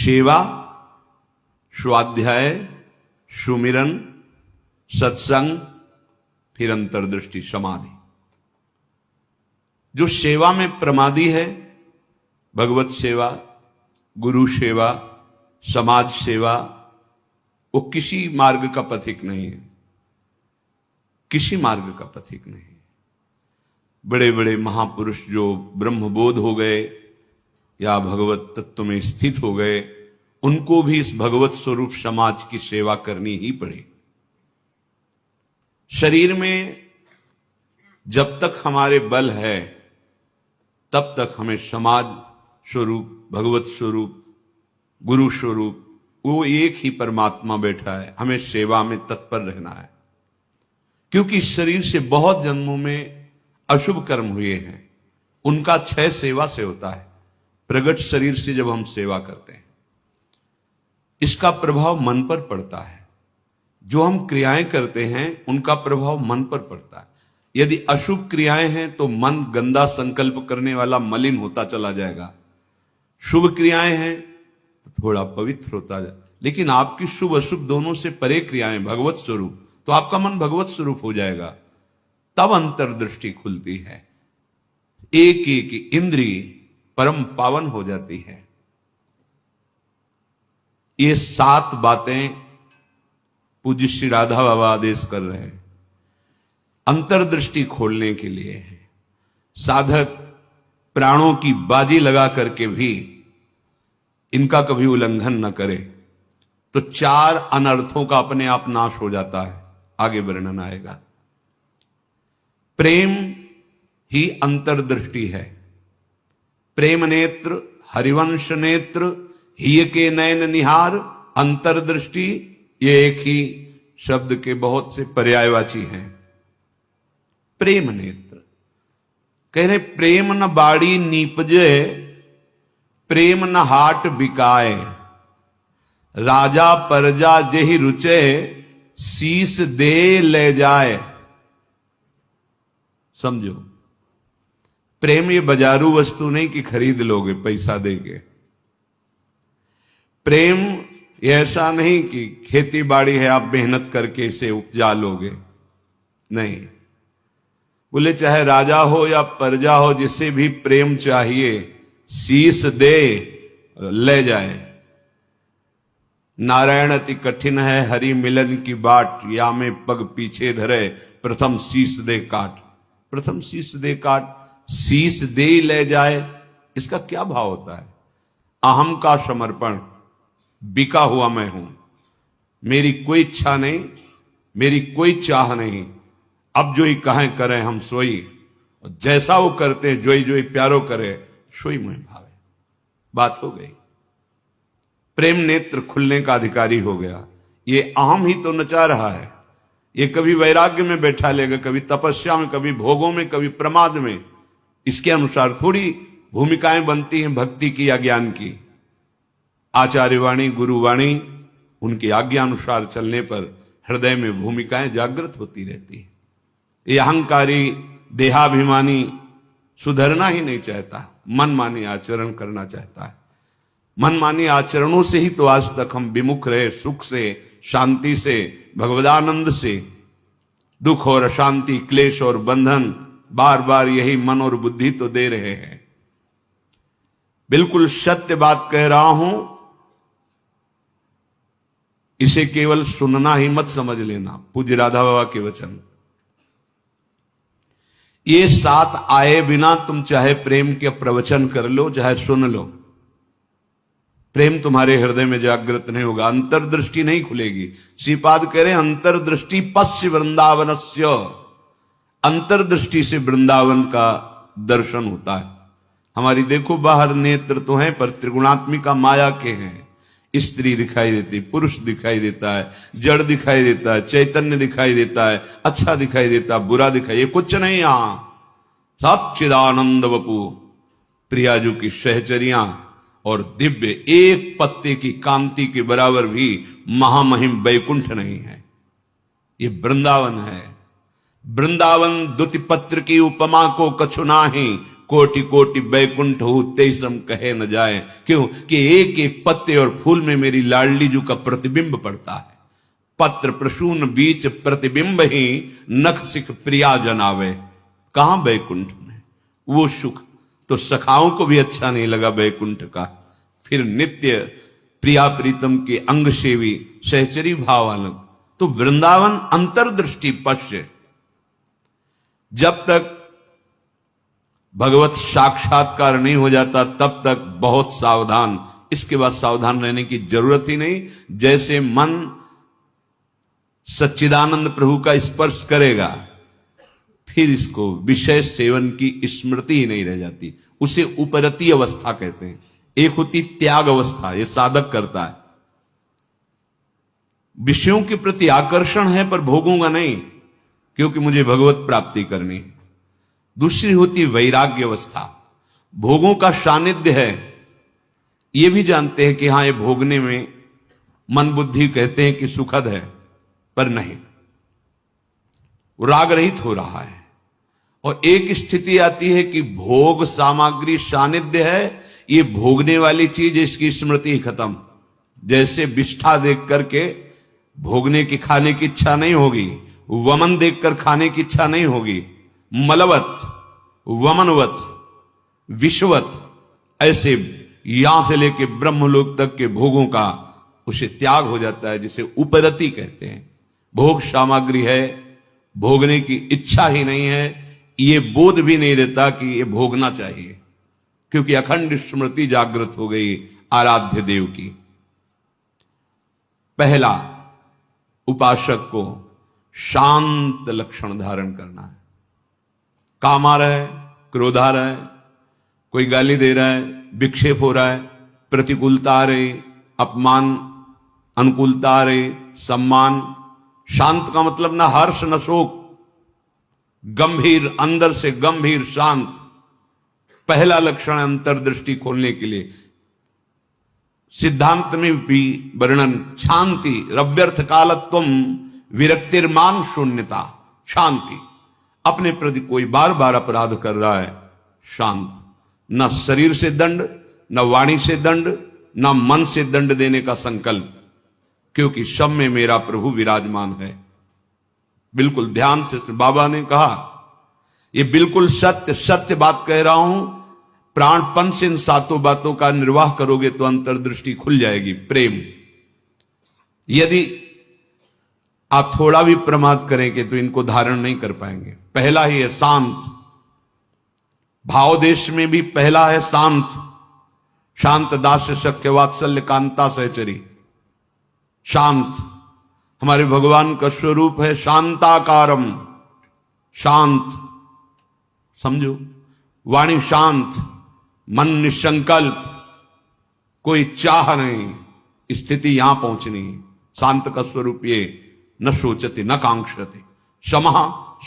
सेवा, स्वाध्याय, सुमिरन, सत्संग, फिर अंतर्दृष्टि, समाधि। जो सेवा में प्रमादी है, भगवत सेवा, गुरु सेवा, समाज सेवा, वो किसी मार्ग का पथिक नहीं है, किसी मार्ग का पथिक नहीं। बड़े बड़े महापुरुष जो ब्रह्मबोध हो गए या भगवत तत्व में स्थित हो गए, उनको भी इस भगवत स्वरूप समाज की सेवा करनी ही पड़ी। शरीर में जब तक हमारे बल है तब तक हमें समाज स्वरूप, भगवत स्वरूप, गुरु स्वरूप, वो एक ही परमात्मा बैठा है, हमें सेवा में तत्पर रहना है। क्योंकि शरीर से बहुत जन्मों में अशुभ कर्म हुए हैं, उनका क्षय सेवा से होता है। प्रगट शरीर से जब हम सेवा करते हैं, इसका प्रभाव मन पर पड़ता है। जो हम क्रियाएं करते हैं उनका प्रभाव मन पर पड़ता है। यदि अशुभ क्रियाएं हैं तो मन गंदा संकल्प करने वाला मलिन होता चला जाएगा। शुभ क्रियाएं हैं तो थोड़ा पवित्र होता जाए। लेकिन आपकी शुभ अशुभ दोनों से परे क्रियाएं भगवत स्वरूप, तो आपका मन भगवत स्वरूप हो जाएगा। तब अंतर्दृष्टि खुलती है, एक एक इंद्रिय परम पावन हो जाती है। ये 7 बातें पूज्य श्री राधा बाबा आदेश कर रहे हैं, अंतर्दृष्टि खोलने के लिए है। साधक प्राणों की बाजी लगा करके भी इनका कभी उल्लंघन न करे तो 4 अनर्थों का अपने आप नाश हो जाता है। आगे वर्णन आएगा। प्रेम ही अंतर्दृष्टि है। प्रेम नेत्र, हरिवंश नेत्र, हिय के नयन निहार, अंतर्दृष्टि, ये एक ही शब्द के बहुत से पर्यायवाची हैं। प्रेम नेत्र कह रहे प्रेम न बाड़ी नीपजे, प्रेम न हाट बिकाए, राजा परजा जेहि रुचे, शीस दे ले जाए। समझो, प्रेम ये बाजारू वस्तु नहीं कि खरीद लोगे पैसा देके। प्रेम ये ऐसा नहीं कि खेती बाड़ी है आप मेहनत करके इसे उपजा लोगे, नहीं। बोले चाहे राजा हो या प्रजा हो, जिसे भी प्रेम चाहिए शीस दे ले जाए। नारायण अति कठिन है हरि मिलन की बाट, या में पग पीछे धरे, प्रथम शीस दे काट। प्रथम शीस दे काट, शीस दे ले जाए, इसका क्या भाव होता है? अहम का समर्पण, बिका हुआ मैं हूं, मेरी कोई इच्छा नहीं, मेरी कोई चाह नहीं, अब जो ही कहें करें हम सोई, जैसा वो करते जोई जोई प्यारो करे, सोई मुझे भावे। बात हो गई। प्रेम नेत्र खुलने का अधिकारी हो गया। ये अहम ही तो नचा रहा है। ये कभी वैराग्य में बैठा लेगा, कभी तपस्या में, कभी भोगों में, कभी प्रमाद में। इसके अनुसार थोड़ी भूमिकाएं बनती हैं भक्ति की या ज्ञान की। आचार्यवाणी, गुरुवाणी, उनकी आज्ञा अनुसार चलने पर हृदय में भूमिकाएं जागृत होती रहती है। ये अहंकारी देहाभिमानी सुधरना ही नहीं चाहता, मनमानी आचरण करना चाहता है। मनमानी आचरणों से ही तो आज तक हम विमुख रहे, सुख से, शांति से, भगवदानंद से। दुख और अशांति, क्लेश और बंधन बार बार यही मन और बुद्धि तो दे रहे हैं। बिल्कुल सत्य बात कह रहा हूं, इसे केवल सुनना ही मत समझ लेना। पूज्य राधा बाबा के वचन। ये 7 आए बिना तुम चाहे प्रेम के प्रवचन कर लो, चाहे सुन लो, प्रेम तुम्हारे हृदय में जागृत नहीं होगा, अंतर्दृष्टि नहीं खुलेगी। श्रीपाद कह रहे अंतर्दृष्टि पश्य वृंदावनस्य, अंतर्दृष्टि से वृंदावन का दर्शन होता है। हमारी देखो बाहर नेत्र तो हैं पर त्रिगुणात्मिका माया के हैं। स्त्री दिखाई देती, पुरुष दिखाई देता है, जड़ दिखाई देता है, चैतन्य दिखाई देता है, अच्छा दिखाई देता है, बुरा दिखाई, ये कुछ नहीं। यहां सब चिदानंद वपु, प्रियाजू की सहचरियां और दिव्य एक पत्ते की कांति के बराबर भी महामहिम वैकुंठ नहीं है। ये वृंदावन है। वृंदावन द्युति पत्र की उपमा को कछु नाही, कोटि कोटि बैकुंठ हो तेईसम कहे न जाए। क्यों कि एक एक पत्ते और फूल में मेरी लाडली जू का प्रतिबिंब पड़ता है। पत्र प्रसून बीच प्रतिबिंब ही नख सिख प्रिया जनावे। कहां बैकुंठ में वो सुख तो सखाओं को भी अच्छा नहीं लगा बैकुंठ का। फिर नित्य प्रिया प्रीतम के अंग सेवी सहचरी भाव अलग। तो वृंदावन अंतर्दृष्टि पश्य। जब तक भगवत साक्षात्कार नहीं हो जाता तब तक बहुत सावधान। इसके बाद सावधान रहने की जरूरत ही नहीं। जैसे मन सच्चिदानंद प्रभु का स्पर्श करेगा फिर इसको विषय सेवन की स्मृति ही नहीं रह जाती। उसे उपरति अवस्था कहते हैं। एक होती त्याग अवस्था, ये साधक करता है, विषयों के प्रति आकर्षण है पर भोगूंगा नहीं क्योंकि मुझे भगवत प्राप्ति करनी है। दूसरी होती वैराग्य अवस्था, भोगों का सानिध्य है, ये भी जानते हैं कि हां ये भोगने में मन बुद्धि कहते हैं कि सुखद है पर नहीं, राग रहित हो रहा है। और एक स्थिति आती है कि भोग सामग्री सानिध्य है, ये भोगने वाली चीज इसकी स्मृति ही खत्म। जैसे विष्ठा देख करके भोगने की खाने की इच्छा नहीं होगी, वमन देखकर खाने की इच्छा नहीं होगी। मलवत वमनवत विश्ववत ऐसे यहां से लेके ब्रह्मलोक तक के भोगों का उसे त्याग हो जाता है, जिसे उपरति कहते हैं। भोग सामग्री है, भोगने की इच्छा ही नहीं है, ये बोध भी नहीं रहता कि ये भोगना चाहिए क्योंकि अखंड स्मृति जागृत हो गई आराध्य देव की। पहला उपासक को शांत लक्षण धारण करना है। काम आ रहा है, क्रोध आ रहा है, कोई गाली दे रहा है, विक्षेप हो रहा है, प्रतिकूलता आ रही, अपमान, अनुकूलता आ रही, सम्मान। शांत का मतलब ना हर्ष न शोक, गंभीर, अंदर से गंभीर शांत। पहला लक्षण अंतर्दृष्टि खोलने के लिए सिद्धांत में भी वर्णन, शांति रव्यर्थ कालत्वम विरक्तिर्मान शून्यता। शांति, अपने प्रति कोई बार बार अपराध कर रहा है, शांत। न शरीर से दंड, न वाणी से दंड, न मन से दंड देने का संकल्प, क्योंकि सब में मेरा प्रभु विराजमान है। बिल्कुल ध्यान से बाबा ने कहा, ये बिल्कुल सत्य सत्य बात कह रहा हूं। प्राणपन से इन सातों बातों का निर्वाह करोगे तो अंतर्दृष्टि खुल जाएगी। प्रेम, यदि आप थोड़ा भी प्रमाद करेंगे तो इनको धारण नहीं कर पाएंगे। पहला ही है शांत, भाव देश में भी पहला है शांत। शांत दास्य सख्य वात्सल्य कांता सहचरी। शांत हमारे भगवान का स्वरूप है, शांताकारम, शांत। समझो, वाणी शांत, मन निसंकल्प, कोई चाह नहीं, स्थिति यहां पहुंचनी। शांत का स्वरूप ये न सोचते न कांक्षते, समः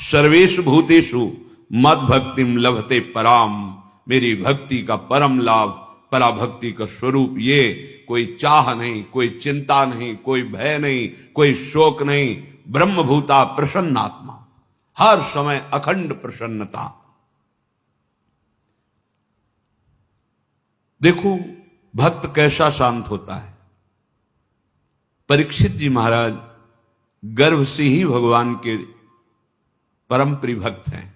सर्वेषु भूतेषु मद भक्तिम लभते पराम। मेरी भक्ति का परम लाभ, पराभक्ति का स्वरूप ये। कोई चाह नहीं, कोई चिंता नहीं, कोई भय नहीं, कोई शोक नहीं। ब्रह्मभूता प्रसन्नात्मा, हर समय अखंड प्रसन्नता। देखो भक्त कैसा शांत होता है। परीक्षित जी महाराज गर्भ से ही भगवान के परम प्रिय भक्त हैं।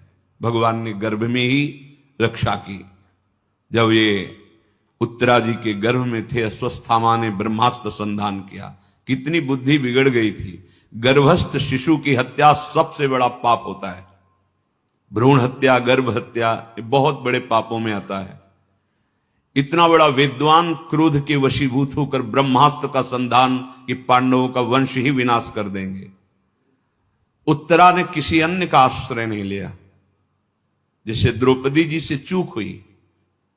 भगवान ने गर्भ में ही रक्षा की। जब ये उत्तरा जी के गर्भ में थे, अश्वस्थामा ने ब्रह्मास्त्र संधान किया। कितनी बुद्धि बिगड़ गई थी। गर्भस्थ शिशु की हत्या सबसे बड़ा पाप होता है। भ्रूण हत्या, गर्भ हत्या, ये बहुत बड़े पापों में आता है। इतना बड़ा विद्वान क्रोध के वशीभूत होकर ब्रह्मास्त्र का संधान कि पांडवों का वंश ही विनाश कर देंगे। उत्तरा ने किसी अन्य का आश्रय नहीं लिया। जैसे द्रौपदी जी से चूक हुई,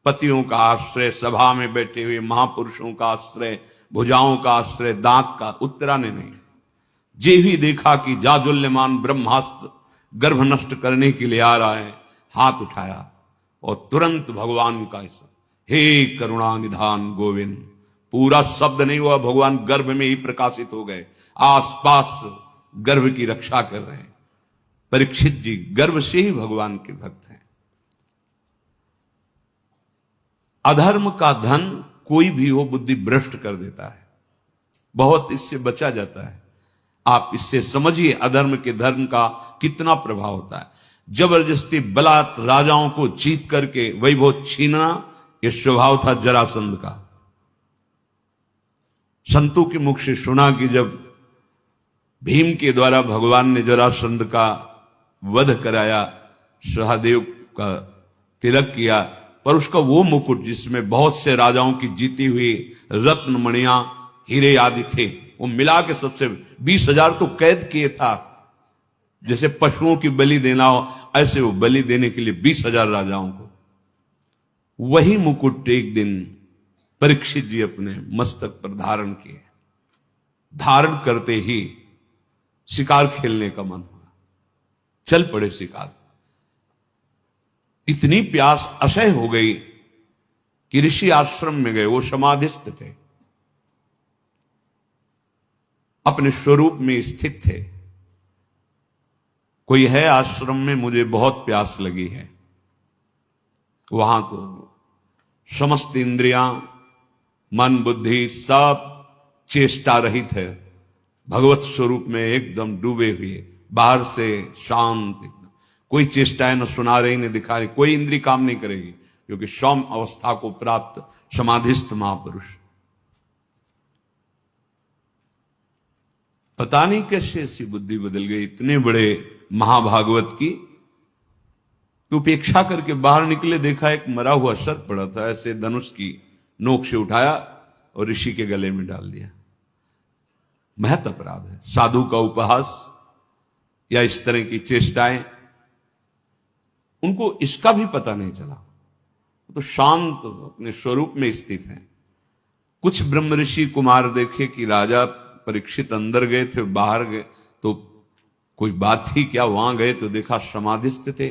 पतियों का आश्रय, सभा में बैठे हुए महापुरुषों का आश्रय, भुजाओं का आश्रय, दांत का, उत्तरा ने नहीं। जे ही देखा कि जाजुल्यमान ब्रह्मास्त्र गर्भ नष्ट करने के लिए आ रहा है, हाथ उठाया और तुरंत भगवान का हे करुणा निधान गोविंद। पूरा शब्द नहीं हुआ, भगवान गर्भ में ही प्रकाशित हो गए, आसपास गर्भ की रक्षा कर रहे हैं। परीक्षित जी गर्भ से ही भगवान के भक्त हैं। अधर्म का धन कोई भी हो बुद्धि भ्रष्ट कर देता है, बहुत इससे बचा जाता है। आप इससे समझिए अधर्म के धर्म का कितना प्रभाव होता है। जबरदस्ती बलात् राजाओं को जीत करके वैभव छीनना, यह स्वभाव था जरासंध का। संतों के मुख से सुना कि जब भीम के द्वारा भगवान ने जरासंध का वध कराया, सहदेव का तिलक किया, पर उसका वो मुकुट जिसमें बहुत से राजाओं की जीती हुई रत्न मणियां हीरे आदि थे, वो मिला के सबसे 20,000 तो कैद किए था। जैसे पशुओं की बलि देना हो, ऐसे वो बलि देने के लिए 20,000 राजाओं को। वही मुकुट एक दिन परीक्षित जी अपने मस्तक पर धारण किए। धारण करते ही शिकार खेलने का मन हुआ, चल पड़े शिकार। इतनी प्यास असह्य हो गई कि ऋषि आश्रम में गए। वो समाधिस्थ थे, अपने स्वरूप में स्थित थे। कोई है आश्रम में, मुझे बहुत प्यास लगी है। वहां तो समस्त इंद्रियां, मन बुद्धि सब चेष्टा रहित है, भगवत स्वरूप में एकदम डूबे हुए, बाहर से शांत एकदम। कोई चेष्टाएं न सुना रही न दिखा रही, कोई इंद्री काम नहीं करेगी, क्योंकि सौम्य अवस्था को प्राप्त समाधिस्थ महापुरुष। पता नहीं कैसे ऐसी बुद्धि बदल गई इतने बड़े महाभागवत की, उपेक्षा करके बाहर निकले, देखा एक मरा हुआ सर्प पड़ा था, ऐसे धनुष की नोक से उठाया और ऋषि के गले में डाल दिया। महत अपराध है। साधु का उपहास या इस तरह की चेष्टाएं, उनको इसका भी पता नहीं चला, तो शांत अपने स्वरूप में स्थित हैं। कुछ ब्रह्म ऋषि कुमार देखे कि राजा परीक्षित अंदर गए थे, बाहर गए तो कोई बात ही क्या, वहां गए तो देखा समाधिस्थ थे,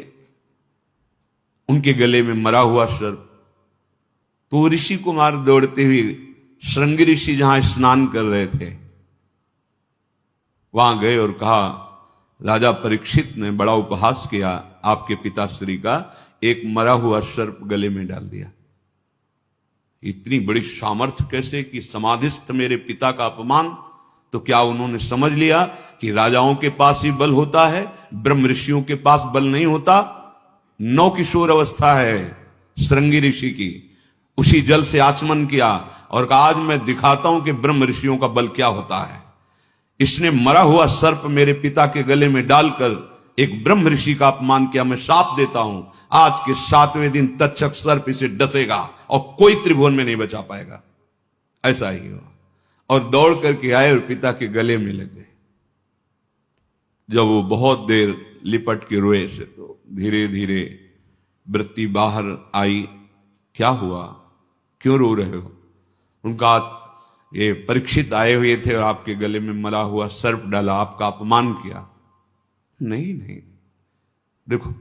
उनके गले में मरा हुआ सर्प। तो ऋषि कुमार दौड़ते हुए श्रृंगी ऋषि जहां स्नान कर रहे थे वहां गए और कहा, राजा परीक्षित ने बड़ा उपहास किया आपके पिताश्री का, एक मरा हुआ सर्प गले में डाल दिया। इतनी बड़ी सामर्थ्य कैसे कि समाधिस्थ मेरे पिता का अपमान। तो क्या उन्होंने समझ लिया कि राजाओं के पास ही बल होता है, ब्रह्म ऋषियों के पास बल नहीं होता? नौ किशोर अवस्था है श्रृंगी ऋषि की, उसी जल से आचमन किया और कहा आज मैं दिखाता हूं कि ब्रह्म ऋषियों का बल क्या होता है। इसने मरा हुआ सर्प मेरे पिता के गले में डालकर एक ब्रह्म ऋषि का अपमान किया। मैं शाप देता हूं, आज के 7वें दिन तक्षक सर्प इसे डसेगा और कोई त्रिभुवन में नहीं बचा पाएगा। ऐसा ही हुआ और दौड़ करके आए और पिता के गले में लग गए। जब वो बहुत देर लिपट के रोए से तो धीरे धीरे वृत्ति बाहर आई। क्या हुआ, क्यों रो रहे हो? उनका ये परीक्षित आए हुए थे और आपके गले में मरा हुआ सर्प डाला, आपका अपमान किया। नहीं नहीं, देखो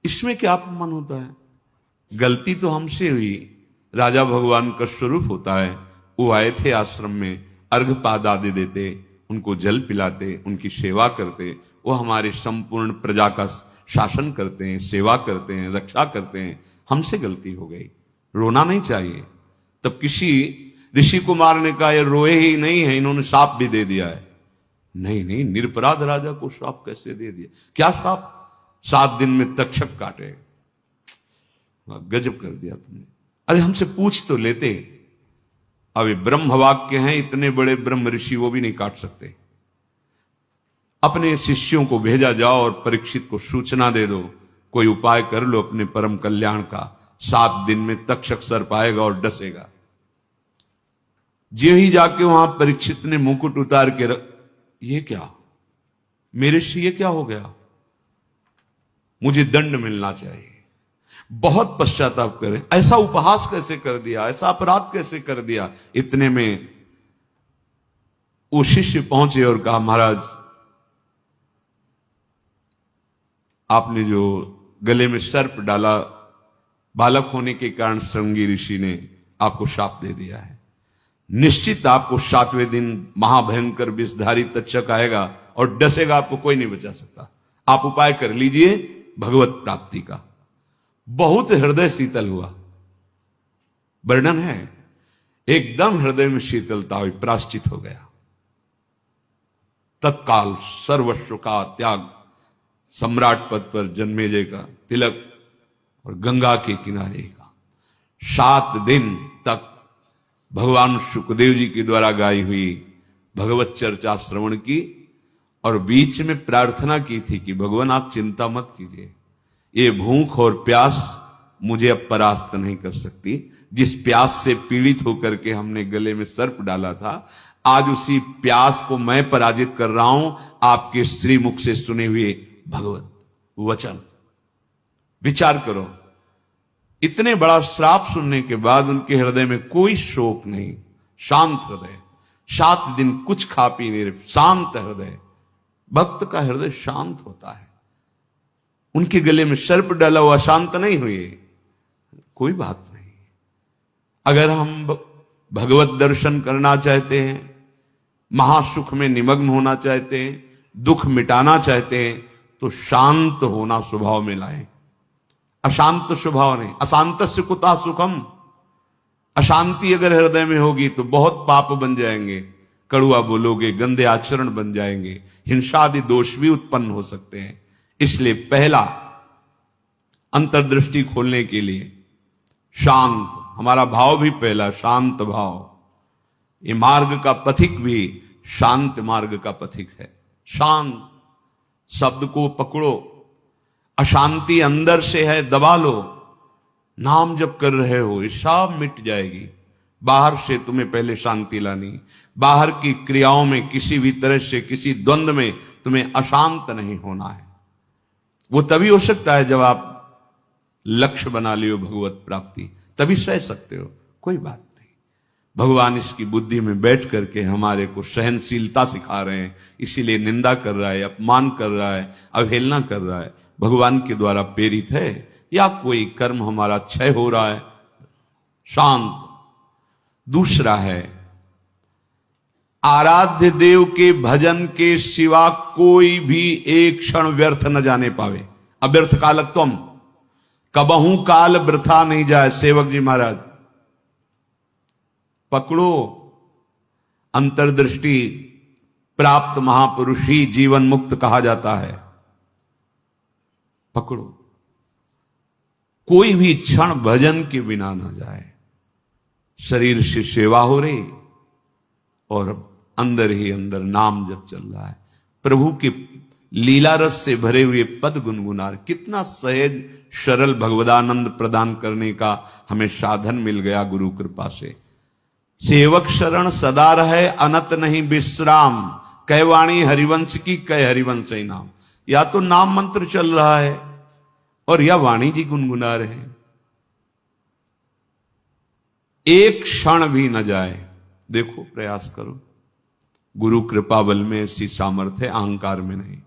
इसमें क्या अपमान होता है? गलती तो हमसे हुई, राजा भगवान का स्वरूप होता है। वो आए थे आश्रम में, अर्घपाद आदि देते, उनको जल पिलाते, उनकी सेवा करते, वो हमारे संपूर्ण प्रजा का शासन करते हैं, सेवा करते हैं, रक्षा करते हैं। हमसे गलती हो गई, रोना नहीं चाहिए। तब किसी ऋषि कुमार ने कहा ये रोए ही नहीं है, इन्होंने शाप भी दे दिया है। नहीं नहीं, निरपराध राजा को शाप कैसे दे दिया? क्या शाप? 7 दिन में तक्षक काटे। गजब कर दिया तुमने। अरे हमसे पूछ तो लेते। अब ये ब्रह्म वाक्य हैं, इतने बड़े ब्रह्म ऋषि वो भी नहीं काट सकते। अपने शिष्यों को भेजा जाओ और परीक्षित को सूचना दे दो, कोई उपाय कर लो अपने परम कल्याण का। 7 दिन में तक्षक सर्प आएगा और डसेगा। जे ही जाके वहां परीक्षित ने मुकुट उतार के ये क्या मेरे से, ये क्या हो गया? मुझे दंड मिलना चाहिए। बहुत पश्चाताप करें, ऐसा उपहास कैसे कर दिया, ऐसा अपराध कैसे कर दिया। इतने में वो शिष्य पहुंचे और कहा महाराज आपने जो गले में सर्प डाला, बालक होने के कारण श्रृंगी ऋषि ने आपको शाप दे दिया है। निश्चित आपको 7वें दिन महाभयंकर विषधारी तक्षक आएगा और डसेगा, आपको कोई नहीं बचा सकता। आप उपाय कर लीजिए भगवत प्राप्ति का। बहुत हृदय शीतल हुआ। वर्णन है। एकदम हृदय में शीतलता हुई, प्राश्चित हो गया। तत्काल सर्वस्व का त्याग, सम्राट पद पर जन्मेजय का तिलक और गंगा के किनारे का। 7 दिन तक भगवान शुकदेव जी के द्वारा गाई हुई भगवत चर्चा श्रवण की और बीच में प्रार्थना की थी कि भगवान आप चिंता मत कीजिए, ये भूख और प्यास मुझे अब परास्त नहीं कर सकती। जिस प्यास से पीड़ित होकर के हमने गले में सर्प डाला था, आज उसी प्यास को मैं पराजित कर रहा हूं आपके श्रीमुख से सुने हुए भगवत वचन। विचार करो, इतने बड़ा श्राप सुनने के बाद उनके हृदय में कोई शोक नहीं, शांत हृदय। 7 दिन कुछ खा पी नहीं रहे, शांत हृदय। भक्त का हृदय शांत होता है। उनके गले में सर्प डाला हुआ शांत नहीं हुए, कोई बात नहीं। अगर हम भगवत दर्शन करना चाहते हैं, महासुख में निमग्न होना चाहते हैं, दुख मिटाना चाहते हैं, तो शांत होना स्वभाव में लाएं। अशांत स्वभाव नहीं। अशांत से कुता सुखम। अशांति अगर हृदय में होगी तो बहुत पाप बन जाएंगे, कड़ुआ बोलोगे, गंदे आचरण बन जाएंगे, हिंसा आदि दोष भी उत्पन्न हो सकते हैं। इसलिए पहला अंतर्दृष्टि खोलने के लिए शांत, हमारा भाव भी पहला शांत भाव। ये मार्ग का पथिक भी शांत मार्ग का पथिक है। शांत शब्द को पकड़ो, अशांति अंदर से है दबा लो। नाम जब कर रहे हो ये सब मिट जाएगी। बाहर से तुम्हें पहले शांति लानी। बाहर की क्रियाओं में किसी भी तरह से किसी द्वंद्व में तुम्हें अशांत नहीं होना है। वो तभी हो सकता है जब आप लक्ष्य बना लियो भगवत प्राप्ति, तभी सह सकते हो, कोई बात नहीं। भगवान इसकी बुद्धि में बैठ करके हमारे को सहनशीलता सिखा रहे हैं, इसीलिए निंदा कर रहा है, अपमान कर रहा है, अवहेलना कर रहा है। भगवान के द्वारा प्रेरित है या कोई कर्म हमारा क्षय हो रहा है, शांत। दूसरा है आराध्य देव के भजन के सिवा कोई भी एक क्षण व्यर्थ न जाने पावे। अव्यर्थ कालत्वम, कबहू काल वृथा नहीं जाए। सेवक जी महाराज पकड़ो, अंतर्दृष्टि प्राप्त महापुरुष ही जीवन मुक्त कहा जाता है। पकड़ो, कोई भी क्षण भजन के बिना ना जाए। शरीर से सेवा हो रही और अंदर ही अंदर नाम जब चल रहा है। प्रभु के लीला रस से भरे हुए पद गुनगुना, कितना सहज सरल भगवदानंद प्रदान करने का हमें साधन मिल गया गुरु कृपा से। सेवक शरण सदा रहे, अनत नहीं विश्राम। कह वाणी हरिवंश की, कह हरिवंश ही नाम। या तो नाम मंत्र चल रहा है और या वाणी जी गुनगुना रहे हैं। एक क्षण भी न जाए। देखो, प्रयास करो। गुरु कृपा बल में ऐसी सामर्थ्य, अहंकार में नहीं।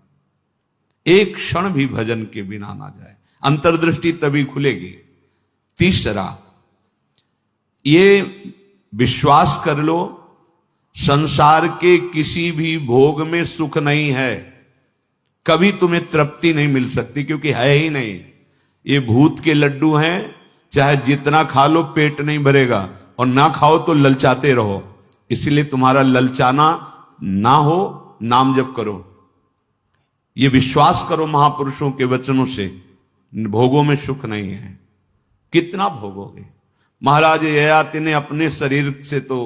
एक क्षण भी भजन के बिना ना जाए, अंतर्दृष्टि तभी खुलेगी। तीसरा, ये विश्वास कर लो, संसार के किसी भी भोग में सुख नहीं है। कभी तुम्हें तृप्ति नहीं मिल सकती, क्योंकि है ही नहीं। ये भूत के लड्डू हैं, चाहे जितना खा लो पेट नहीं भरेगा, और ना खाओ तो ललचाते रहो। इसलिए तुम्हारा ललचाना ना हो, नाम जप करो। ये विश्वास करो महापुरुषों के वचनों से, भोगों में सुख नहीं है। कितना भोगोगे? महाराज ययाति ने अपने शरीर से तो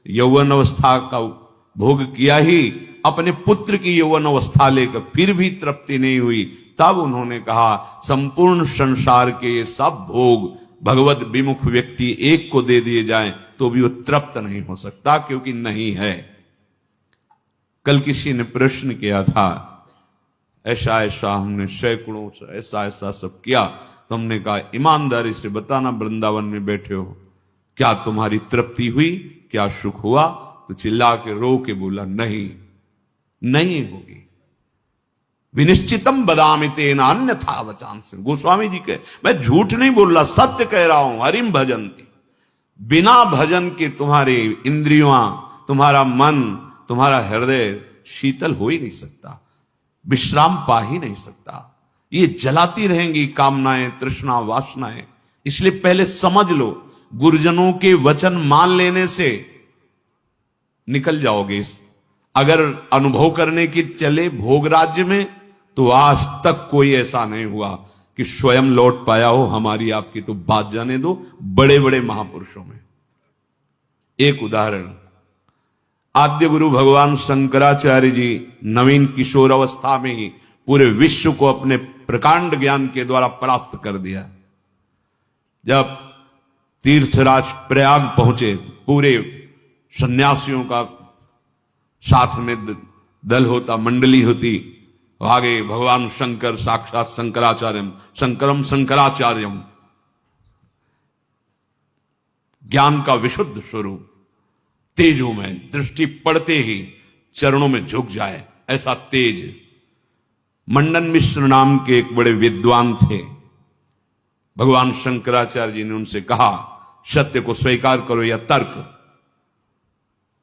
यौवन अवस्था का भोग किया ही, अपने पुत्र की यौवन अवस्था लेकर फिर भी तृप्ति नहीं हुई। तब उन्होंने कहा, संपूर्ण संसार के ये सब भोग भगवत विमुख व्यक्ति एक को दे दिए जाएं तो भी वो तृप्त नहीं हो सकता, क्योंकि नहीं है। कल किसी ने प्रश्न किया था, ऐसा ऐसा हमने सैकड़ों ऐसा ऐसा सब किया, तो हमने कहा ईमानदारी से बताना, वृंदावन में बैठे हो, क्या तुम्हारी तृप्ति हुई, क्या सुख हुआ? तो चिल्ला के रो के बोला, नहीं, नहीं होगी। विनिश्चितम बदामि तेना अन्यथा वचांस। गोस्वामी जी के, मैं झूठ नहीं बोल रहा, सत्य कह रहा हूं। हरिम भजन्ति, बिना भजन के तुम्हारे इंद्रियां, तुम्हारा मन, तुम्हारा हृदय शीतल हो ही नहीं सकता, विश्राम पा ही नहीं सकता। ये जलाती रहेंगी कामनाएं, तृष्णा, वासनाएं। इसलिए पहले समझ लो, गुरुजनों के वचन मान लेने से निकल जाओगे। अगर अनुभव करने की चले भोग राज्य में, तो आज तक कोई ऐसा नहीं हुआ कि स्वयं लौट पाया हो। हमारी आपकी तो बात जाने दो, बड़े बड़े महापुरुषों में। एक उदाहरण, आद्य गुरु भगवान शंकराचार्य जी नवीन किशोर अवस्था में ही पूरे विश्व को अपने प्रकांड ज्ञान के द्वारा परास्त कर दिया। जब तीर्थराज प्रयाग पहुंचे, पूरे सन्यासियों का साथ में दल होता, मंडली होती, आगे भगवान शंकर साक्षात शंकराचार्यम, शंकरम शंकराचार्यम, ज्ञान का विशुद्ध स्वरूप, तेजों में दृष्टि पड़ते ही चरणों में झुक जाए, ऐसा तेज। मंडन मिश्र नाम के एक बड़े विद्वान थे। भगवान शंकराचार्य जी ने उनसे कहा, सत्य को स्वीकार करो या तर्क।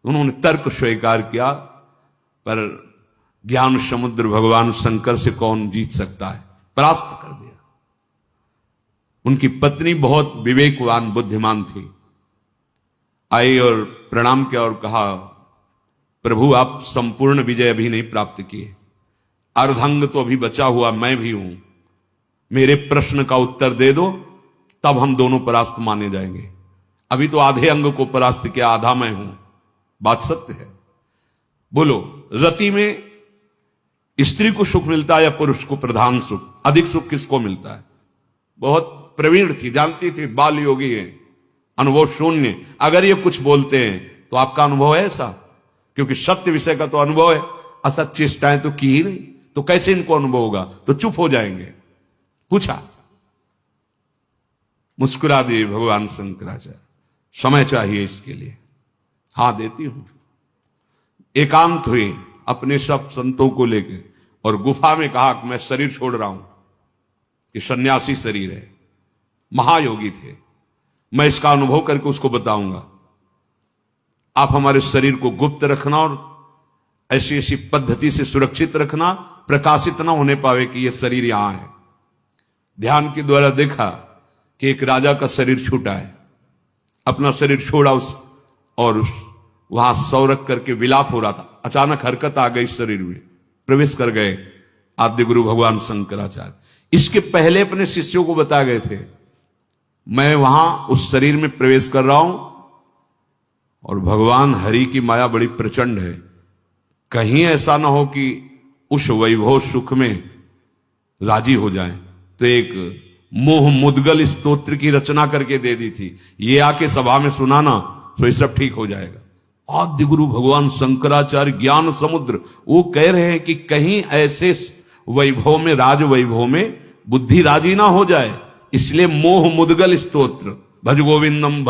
उन्होंने तर्क स्वीकार किया, पर ज्ञान समुद्र भगवान शंकर से कौन जीत सकता है, परास्त कर दिया। उनकी पत्नी बहुत विवेकवान बुद्धिमान थी, आई और प्रणाम किया और कहा, प्रभु आप संपूर्ण विजय अभी नहीं प्राप्त किए, अर्धांग तो अभी बचा हुआ मैं भी हूं, मेरे प्रश्न का उत्तर दे दो, तब हम दोनों परास्त माने जाएंगे। अभी तो आधे अंग को परास्त किया, आधा मैं हूं। बात सत्य है। बोलो, रति में स्त्री को सुख मिलता है या पुरुष को प्रधान सुख? अधिक सुख किसको मिलता है? बहुत प्रवीण थी, जानती थी, बाल योगी है, अनुभव शून्य। अगर ये कुछ बोलते हैं तो आपका अनुभव है ऐसा? क्योंकि सत्य विषय का तो अनुभव है, असत चेष्टाएं तो की ही नहीं, तो कैसे इनको अनुभव होगा? तो चुप हो जाएंगे। पूछा, मुस्कुरा दिए भगवान शंकराचार्य, समय चाहिए इसके लिए। हाँ देती हूं। एकांत हुए अपने सब संतों को लेकर और गुफा में कहा कि मैं शरीर छोड़ रहा हूं, ये सन्यासी शरीर है। महायोगी थे, मैं इसका अनुभव करके उसको बताऊंगा। आप हमारे शरीर को गुप्त रखना और ऐसी ऐसी पद्धति से सुरक्षित रखना, प्रकाशित ना होने पावे कि यह शरीर यहां है। ध्यान के द्वारा देखा कि एक राजा का शरीर छूटा है, अपना शरीर छोड़ा और वहां सौ रख करके विलाप हो रहा था। अचानक हरकत आ गई शरीर में, प्रवेश कर गए आद्य गुरु भगवान शंकराचार्य। इसके पहले अपने शिष्यों को बता गए थे, मैं वहां उस शरीर में प्रवेश कर रहा हूं और भगवान हरि की माया बड़ी प्रचंड है, कहीं ऐसा ना हो कि उस वैभव सुख में राजी हो जाए। तो एक मोह मुद्गल स्तोत्र की रचना करके दे दी थी, ये आके सभा में सुनाना तो ये सब ठीक हो जाएगा। आद्य गुरु भगवान शंकराचार्य ज्ञान समुद्र, वो कह रहे हैं कि कहीं ऐसे वैभव में, राज वैभव में बुद्धि राजी ना हो जाए, इसलिए मोह मुद्गल स्तोत्र, भज गोविंदम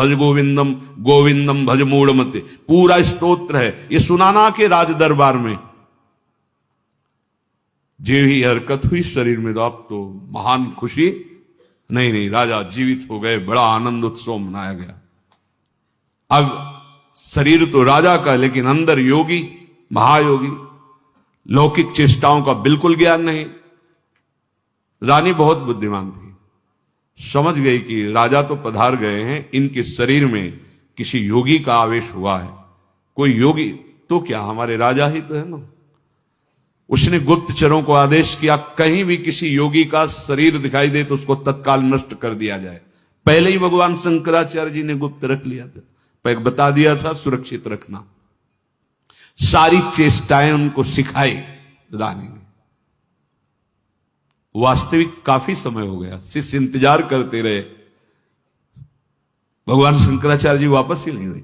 गोविंदम भज मूढ़मते, पूरा स्तोत्र है। ये सुनाना के राज दरबार में जे ही हरकत हुई शरीर में, तो आप तो महान खुशी, नहीं राजा जीवित हो गए, बड़ा आनंद उत्सव मनाया गया। अब शरीर तो राजा का, लेकिन अंदर योगी, महायोगी, लौकिक चेष्टाओं का बिल्कुल ज्ञान नहीं। रानी बहुत बुद्धिमान थी, समझ गई कि राजा तो पधार गए हैं, इनके शरीर में किसी योगी का आवेश हुआ है। कोई योगी तो क्या, हमारे राजा ही तो है ना। उसने गुप्तचरों को आदेश किया, कहीं भी किसी योगी का शरीर दिखाई दे तो उसको तत्काल नष्ट कर दिया जाए। पहले ही भगवान शंकराचार्य जी ने गुप्त रख लिया था, पर बता दिया था सुरक्षित रखना। सारी चेष्टाएं उनको सिखाई रानी ने। वास्तविक काफी समय हो गया, शिष्य इंतजार करते रहे, भगवान शंकराचार्य जी वापस ही नहीं हुए।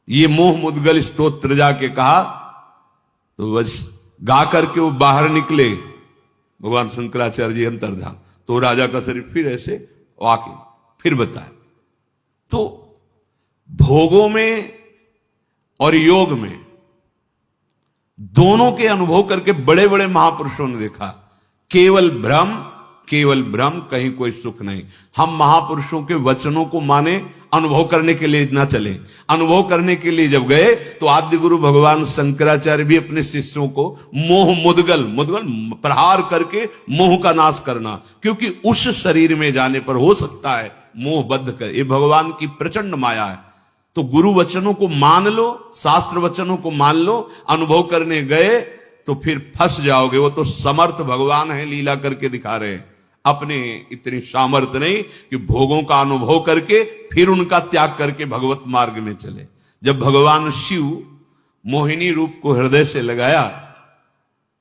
ये मोह मुद्गल स्तोत्र जाके कहा तो बस गा करके वो बाहर निकले। भगवान शंकराचार्य जी अंतर्धान, तो राजा का शरीर फिर ऐसे आके फिर बताया। तो भोगों में और योग में दोनों के अनुभव करके बड़े बड़े महापुरुषों ने देखा, केवल भ्रम, कहीं कोई सुख नहीं। हम महापुरुषों के वचनों को माने, अनुभव करने के लिए ना चले। अनुभव करने के लिए जब गए तो आद्य गुरु भगवान शंकराचार्य भी अपने शिष्यों को मोह मुद्गल प्रहार करके मोह का नाश करना, क्योंकि उस शरीर में जाने पर हो सकता है मोहबद्ध कर, ये भगवान की प्रचंड माया है। तो गुरु वचनों को मान लो, शास्त्र वचनों को मान लो, अनुभव करने गए तो फिर फंस जाओगे। वो तो समर्थ भगवान है, लीला करके दिखा रहे हैं। अपने इतनी सामर्थ्य नहीं कि भोगों का अनुभव करके फिर उनका त्याग करके भगवत मार्ग में चले। जब भगवान शिव मोहिनी रूप को हृदय से लगाया,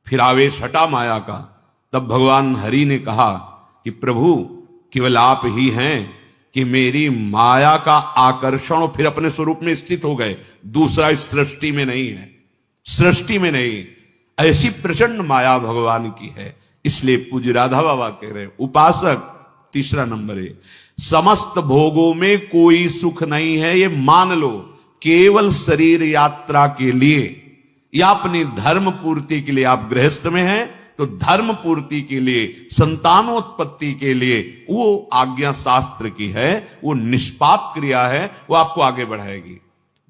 फिर आवेश हटा माया का, तब भगवान हरि ने कहा कि प्रभु केवल आप ही हैं कि मेरी माया का आकर्षण, फिर अपने स्वरूप में स्थित हो गए। दूसरा इस सृष्टि में नहीं है, सृष्टि में नहीं। ऐसी प्रचंड माया भगवान की है। इसलिए पूज्य राधा बाबा कह रहे उपासक, तीसरा नंबर है, समस्त भोगों में कोई सुख नहीं है, ये मान लो। केवल शरीर यात्रा के लिए या अपनी धर्म पूर्ति के लिए आप गृहस्थ में हैं, तो धर्म पूर्ति के लिए, संतानोत्पत्ति के लिए वो आज्ञा शास्त्र की है, वो निष्पाप क्रिया है, वो आपको आगे बढ़ाएगी।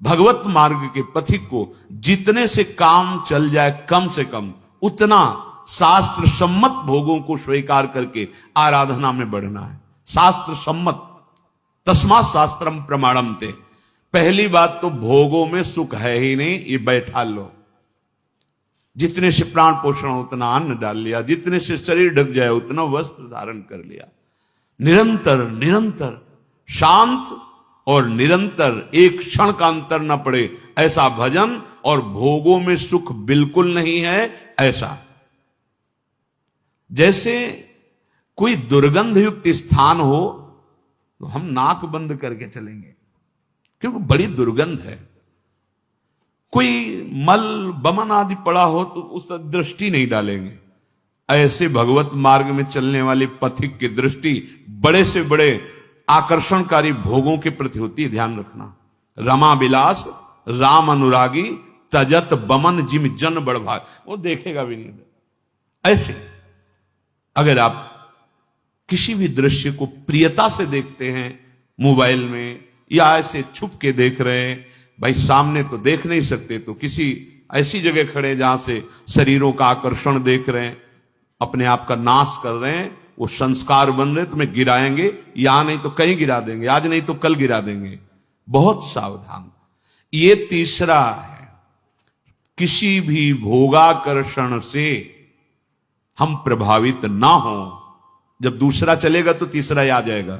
भगवत मार्ग के पथिक को जितने से काम चल जाए कम से कम, उतना शास्त्र सम्मत भोगों को स्वीकार करके आराधना में बढ़ना है। शास्त्र सम्मत, तस्मात् शास्त्रम प्रमाणम ते। पहली बात तो भोगों में सुख है ही नहीं, ये बैठा लो। जितने से प्राण पोषण उतना अन्न डाल लिया, जितने से शरीर ढक जाए उतना वस्त्र धारण कर लिया। निरंतर निरंतर शांत और निरंतर, एक क्षण का अंतर न पड़े ऐसा भजन, और भोगों में सुख बिल्कुल नहीं है ऐसा। जैसे कोई दुर्गंध युक्त स्थान हो तो हम नाक बंद करके चलेंगे क्योंकि बड़ी दुर्गंध है। कोई मल बमन आदि पड़ा हो तो उस पर दृष्टि नहीं डालेंगे। ऐसे भगवत मार्ग में चलने वाले पथिक की दृष्टि बड़े से बड़े आकर्षणकारी भोगों के प्रति होती है, ध्यान रखना। रमा विलास राम अनुरागी तजत बमन जिम जन बड़भाग, वो देखेगा भी नहीं। ऐसे अगर आप किसी भी दृश्य को प्रियता से देखते हैं मोबाइल में, या ऐसे छुप के देख रहे हैं, भाई सामने तो देख नहीं सकते, तो किसी ऐसी जगह खड़े जहां से शरीरों का आकर्षण देख रहे हैं, अपने आप का नाश कर रहे हैं, वो संस्कार बन रहे, तुम्हें गिराएंगे, या नहीं तो कहीं गिरा देंगे, आज नहीं तो कल गिरा देंगे। बहुत सावधान। ये तीसरा है, किसी भी भोगाकर्षण से हम प्रभावित ना हो। जब दूसरा चलेगा तो तीसरा ही आ जाएगा।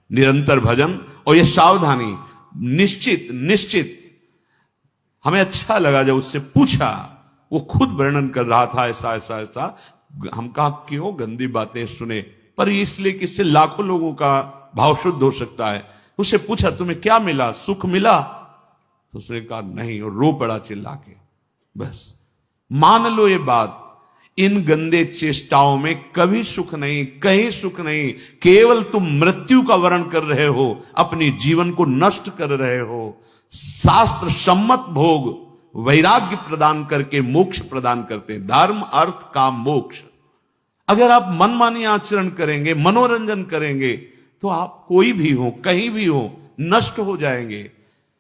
निरंतर भजन और ये सावधानी, निश्चित निश्चित। हमें अच्छा लगा जब उससे पूछा, वो खुद वर्णन कर रहा था ऐसा ऐसा ऐसा। हम कहा क्यों गंदी बातें सुने, पर इसलिए कि इससे लाखों लोगों का भाव शुद्ध हो सकता है। उससे पूछा तुम्हें क्या मिला, सुख मिला? तो उसने कहा नहीं, और रो पड़ा चिल्ला के। बस मान लो ये बात, इन गंदे चेष्टाओं में कभी सुख नहीं, कहीं सुख नहीं। केवल तुम मृत्यु का वर्ण कर रहे हो, अपनी जीवन को नष्ट कर रहे हो। शास्त्र सम्मत भोग वैराग्य प्रदान करके मोक्ष प्रदान करते हैं। धर्म अर्थ काम मोक्ष। अगर आप मनमानी आचरण करेंगे, मनोरंजन करेंगे, तो आप कोई भी हो, कहीं भी हो, नष्ट हो जाएंगे।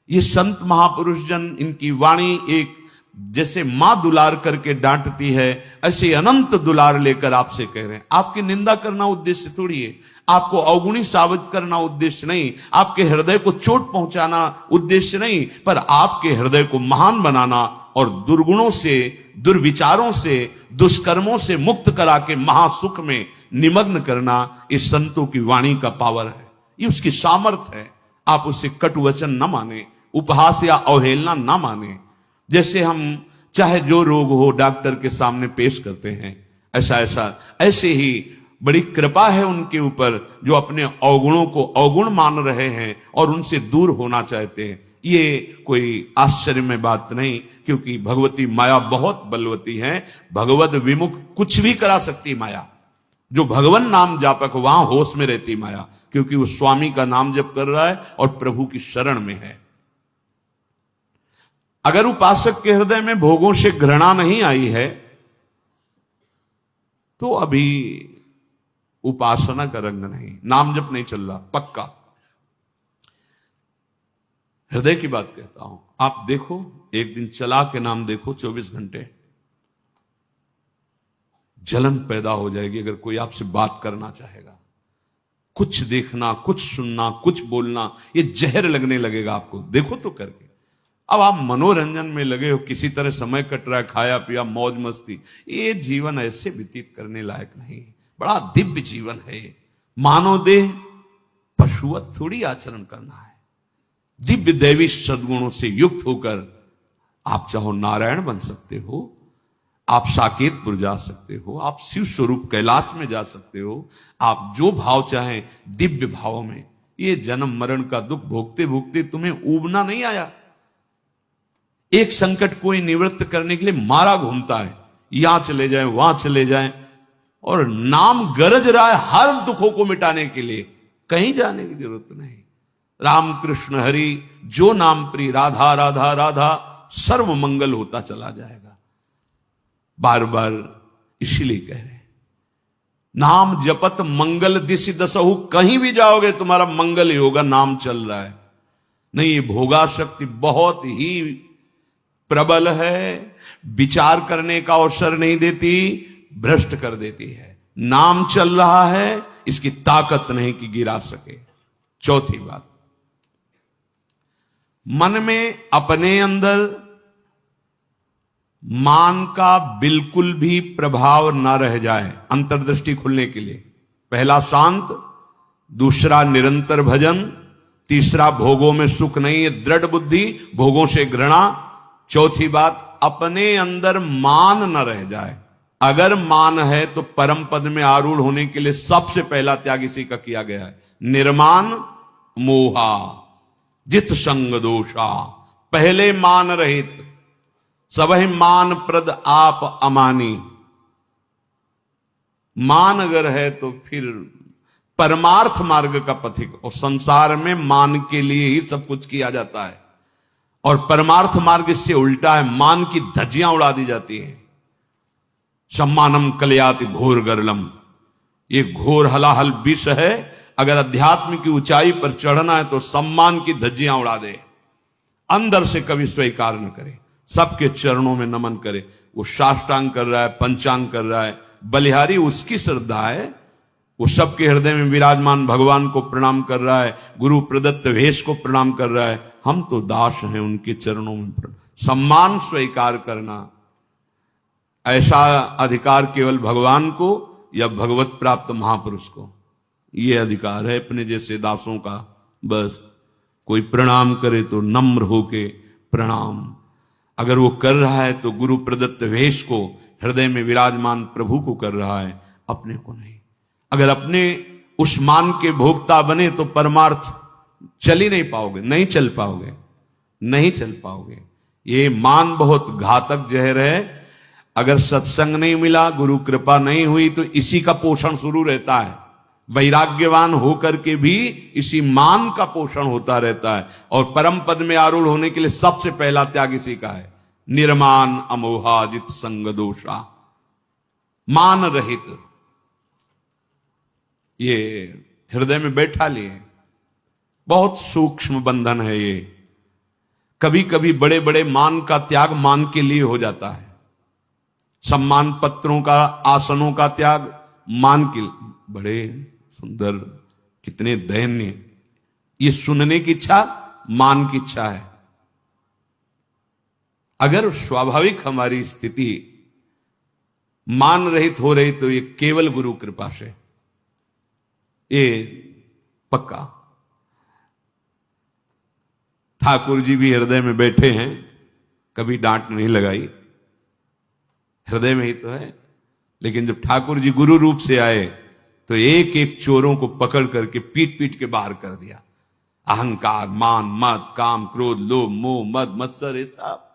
ये संत महापुरुष जन, इनकी वाणी एक जैसे मां दुलार करके डांटती है, ऐसे अनंत दुलार लेकर आपसे कह रहे हैं। आपकी निंदा करना उद्देश्य थोड़ी है, आपको अवगुणी साबित करना उद्देश्य नहीं, आपके हृदय को चोट पहुंचाना उद्देश्य नहीं, पर आपके हृदय को महान बनाना और दुर्गुणों से, दुर्विचारों से, दुष्कर्मों से मुक्त करा के महासुख में निमग्न करना, इस संतों की वाणी का पावर है, ये उसकी सामर्थ्य है। आप उसे कटु वचन न माने, उपहास या अवहेलना न माने। जैसे हम चाहे जो रोग हो डॉक्टर के सामने पेश करते हैं, ऐसे ही बड़ी कृपा है उनके ऊपर जो अपने अवगुणों को अवगुण मान रहे हैं और उनसे दूर होना चाहते हैं। ये कोई आश्चर्य में बात नहीं, क्योंकि भगवती माया बहुत बलवती है। भगवत विमुख कुछ भी करा सकती माया। जो भगवान नाम जापक वहां होश में रहती माया, क्योंकि वो स्वामी का नाम जप कर रहा है और प्रभु की शरण में है। अगर उपासक के हृदय में भोगों से घृणा नहीं आई है तो अभी उपासना का रंग नहीं, नाम जप नहीं चल रहा पक्का। हृदय की बात कहता हूं। आप देखो, एक दिन चला के नाम देखो, 24 घंटे जलन पैदा हो जाएगी अगर कोई आपसे बात करना चाहेगा। कुछ देखना, कुछ सुनना, कुछ बोलना, ये जहर लगने लगेगा आपको। देखो तो करके। अब आप मनोरंजन में लगे हो, किसी तरह समय कट रहा है, खाया पिया, मौज मस्ती, ये जीवन ऐसे व्यतीत करने लायक नहीं। बड़ा दिव्य जीवन है। मानव देह पशुवत थोड़ी आचरण करना है। दिव्य दैवी सद्गुणों से युक्त होकर आप चाहो नारायण बन सकते हो, आप साकेतपुर जा सकते हो, आप शिव स्वरूप कैलाश में जा सकते हो, आप जो भाव चाहें दिव्य भाव में। ये जन्म मरण का दुख भोगते भोगते तुम्हें ऊबना नहीं आया। एक संकट कोई निवृत्त करने के लिए मारा घूमता है, यहां चले जाए वहां चले जाए, और नाम गरज रहा है हर दुखों को मिटाने के लिए। कहीं जाने की जरूरत नहीं। राम कृष्ण हरि जो नाम प्रिय, राधा राधा राधा, सर्व मंगल होता चला जाएगा। बार बार इसीलिए कह रहे हैं, नाम जपत मंगल दिशि दसहु। कहीं भी जाओगे तुम्हारा मंगल ही होगा, नाम चल रहा है। नहीं, ये भोगा शक्ति बहुत ही प्रबल है, विचार करने का अवसर नहीं देती, भ्रष्ट कर देती है। नाम चल रहा है, इसकी ताकत नहीं कि गिरा सके। चौथी बात, मन में अपने अंदर मान का बिल्कुल भी प्रभाव न रह जाए। अंतर्दृष्टि खुलने के लिए पहला शांत, दूसरा निरंतर भजन, तीसरा भोगों में सुख नहीं, दृढ़ बुद्धि, भोगों से घृणा। चौथी बात, अपने अंदर मान न रह जाए। अगर मान है तो परम पद में आरूढ़ होने के लिए सबसे पहला त्याग इसी का किया गया है। निर्मान मोहा जित संग दोषा। पहले मान रहित, सबहि मान प्रद आप अमानी। मान अगर है तो फिर परमार्थ मार्ग का पथिक। और संसार में मान के लिए ही सब कुछ किया जाता है, और परमार्थ मार्ग इससे उल्टा है। मान की धज्जियां उड़ा दी जाती हैं। सम्मानम कलयाति घोर गरलम, ये घोर हलाहल विष है। अगर अध्यात्म की ऊंचाई पर चढ़ना है तो सम्मान की धज्जियां उड़ा दे, अंदर से कभी स्वीकार न करे, सबके चरणों में नमन करे। वो साष्टांग कर रहा है, पंचांग कर रहा है, बलिहारी उसकी श्रद्धा है। वो सबके हृदय में विराजमान भगवान को प्रणाम कर रहा है, गुरु प्रदत्त वेश को प्रणाम कर रहा है। हम तो दास हैं उनके चरणों में। सम्मान स्वीकार करना, ऐसा अधिकार केवल भगवान को या भगवत प्राप्त महापुरुष को ये अधिकार है, अपने जैसे दासों का। बस कोई प्रणाम करे तो नम्र होके प्रणाम। अगर वो कर रहा है तो गुरु प्रदत्त वेश को, हृदय में विराजमान प्रभु को कर रहा है, अपने को नहीं। अगर अपने उस मान के भोक्ता बने तो परमार्थ चल ही नहीं पाओगे, नहीं चल पाओगे, नहीं चल पाओगे। ये मान बहुत घातक जहर है। अगर सत्संग नहीं मिला, गुरु कृपा नहीं हुई, तो इसी का पोषण शुरू रहता है। वैराग्यवान होकर के भी इसी मान का पोषण होता रहता है। और परम पद में आरूढ़ होने के लिए सबसे पहला त्याग इसी का है। निर्मान अमोहा जित संग दोषा। मान रहित, ये हृदय में बैठा लिए। बहुत सूक्ष्म बंधन है ये। कभी कभी बड़े बड़े मान का त्याग मान के लिए हो जाता है। सम्मान पत्रों का, आसनों का त्याग मान के लिए। बड़े सुंदर, कितने दयनीय। ये सुनने की इच्छा मान की इच्छा है। अगर स्वाभाविक हमारी स्थिति मान रहित हो रही तो ये केवल गुरु कृपा से, ये पक्का। ठाकुर जी भी हृदय में बैठे हैं, कभी डांट नहीं लगाई, हृदय में ही तो है। लेकिन जब ठाकुर जी गुरु रूप से आए तो एक एक चोरों को पकड़ करके पीट पीट के बाहर कर दिया। अहंकार, मान, मद, काम, क्रोध, लोभ, मोह, मद, मत्सर, ये सब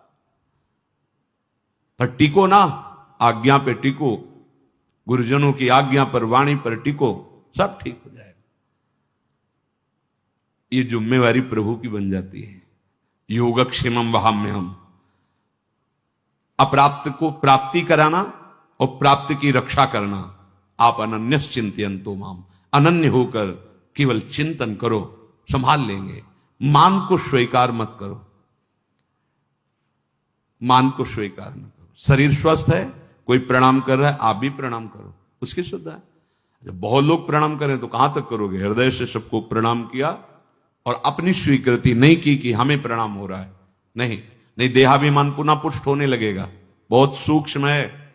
पर टिको ना, आज्ञा पे टिको, गुरुजनों की आज्ञा पर, वाणी पर टिको, सब ठीक हो जाएगा। ये जिम्मेवारी प्रभु की बन जाती है। योगक्षेमम वहाम्यहम, अप्राप्त को प्राप्ति कराना और प्राप्ति की रक्षा करना। आप अनन्य चिंतयन्तो माम, अनन्य होकर केवल चिंतन करो, संभाल लेंगे। मान को स्वीकार मत करो, मान को स्वीकार न करो। शरीर स्वस्थ है, कोई प्रणाम कर रहा है, आप भी प्रणाम करो, उसकी श्रद्धा है। जब बहुत लोग प्रणाम करें तो कहां तक करोगे? हृदय से सबको प्रणाम किया और अपनी स्वीकृति नहीं की कि हमें प्रणाम हो रहा है। नहीं नहीं, देहाभिमान पुनः पुष्ट होने लगेगा। बहुत सूक्ष्म है।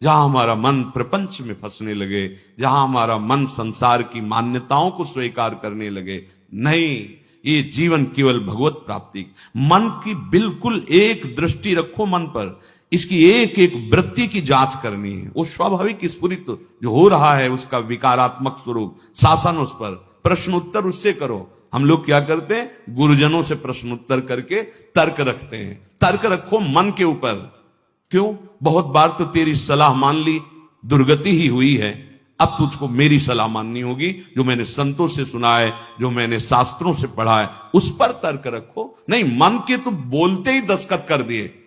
जहां हमारा मन प्रपंच में फंसने लगे, जहां हमारा मन संसार की मान्यताओं को स्वीकार करने लगे, नहीं, ये जीवन केवल भगवत प्राप्ति। मन की बिल्कुल एक दृष्टि रखो मन पर, इसकी एक एक वृत्ति की जांच करनी है। वो स्वाभाविक स्फुरित जो हो रहा है उसका विकारात्मक स्वरूप, शासन उस पर, प्रश्न उत्तर उससे करो। हम लोग क्या करते हैं? गुरुजनों से प्रश्न उत्तर करके तर्क रखते हैं। तर्क रखो मन के ऊपर। क्यों? बहुत बार तो तेरी सलाह मान ली, दुर्गति ही हुई है, अब तुझको मेरी सलाह माननी होगी, जो मैंने संतों से सुना है, जो मैंने शास्त्रों से पढ़ा है, उस पर तर्क रखो। नहीं, मन के तो बोलते ही दस्तखत कर दिए,